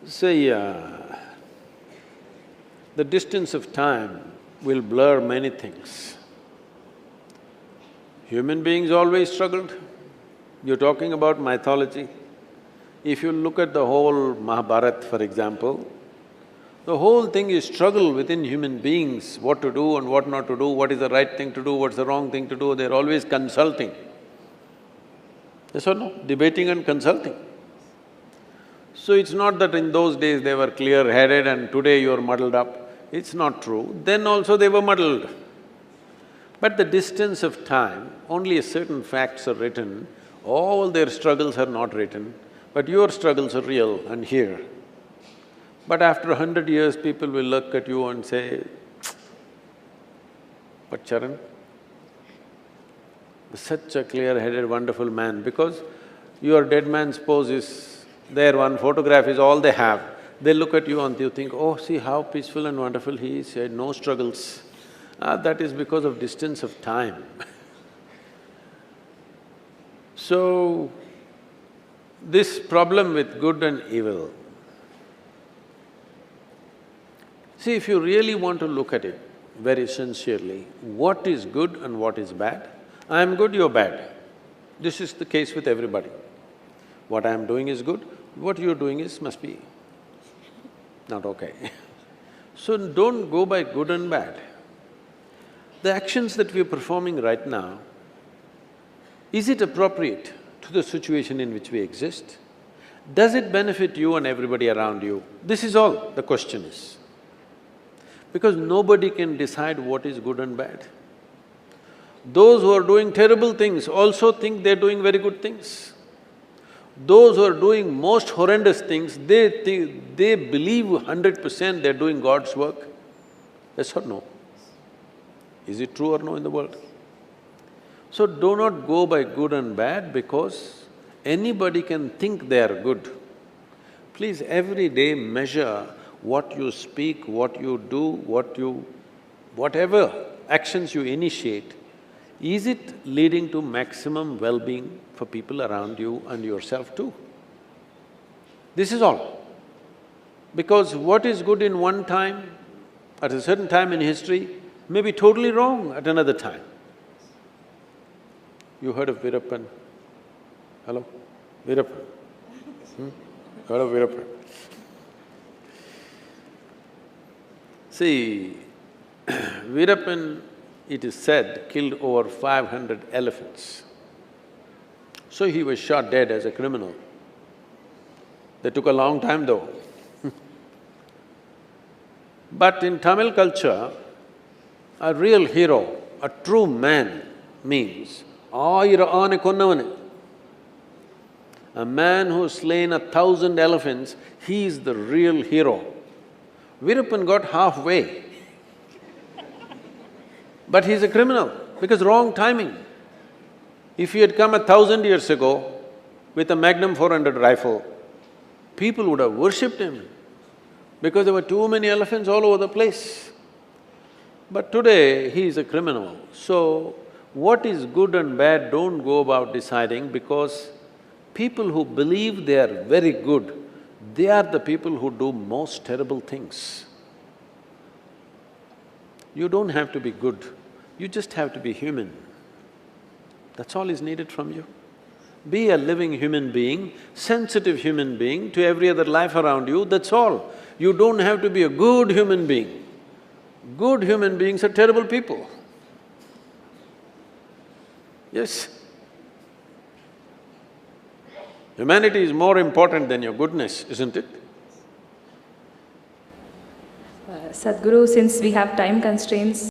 See, the distance of time will blur many things. Human beings always struggled. You're talking about mythology. If you look at the whole Mahabharata, for example, the whole thing is struggle within human beings, what to do and what not to do, what is the right thing to do, what's the wrong thing to do, they're always consulting. Yes or no? Debating and consulting. So it's not that in those days they were clear-headed and today you're muddled up. It's not true. Then also they were muddled. But the distance of time, only a certain facts are written, all their struggles are not written, but your struggles are real and here. But after 100 years, people will look at you and say, "But Charan, such a clear-headed, wonderful man," because your dead man's pose is there, one photograph is all they have. They look at you and you think, "Oh, see how peaceful and wonderful he is, he had no struggles." That is because of distance of time. So, this problem with good and evil, see, if you really want to look at it very sincerely, what is good and what is bad? I am good, you're bad. This is the case with everybody. What I am doing is good, what you're doing must be not okay. So don't go by good and bad. The actions that we're performing right now, is it appropriate to the situation in which we exist? Does it benefit you and everybody around you? This is all the question is. Because nobody can decide what is good and bad. Those who are doing terrible things also think they're doing very good things. Those who are doing most horrendous things, they believe 100% they're doing God's work. Yes or no? Is it true or no in the world? So do not go by good and bad because anybody can think they are good. Please every day measure what you speak, what you do, whatever actions you initiate, is it leading to maximum well-being for people around you and yourself too? This is all. Because what is good in one time, at a certain time in history, may be totally wrong at another time. You heard of Veerappan? Hello? Veerappan? Heard of Veerappan? See, Veerappan, it is said, killed over 500 elephants. So he was shot dead as a criminal. That took a long time though. But in Tamil culture, a real hero, a true man means Ayira aane konnavane. A man who's slain 1,000 elephants, he is the real hero. Veerappan got halfway. But he's a criminal because wrong timing. If he had come 1,000 years ago with a Magnum 400 rifle, people would have worshipped him because there were too many elephants all over the place. But today, he is a criminal. So, what is good and bad, don't go about deciding because people who believe they are very good, they are the people who do most terrible things. You don't have to be good, you just have to be human. That's all is needed from you. Be a living human being, sensitive human being to every other life around you, that's all. You don't have to be a good human being. Good human beings are terrible people. Yes. Humanity is more important than your goodness, isn't it? Sadhguru, since we have time constraints,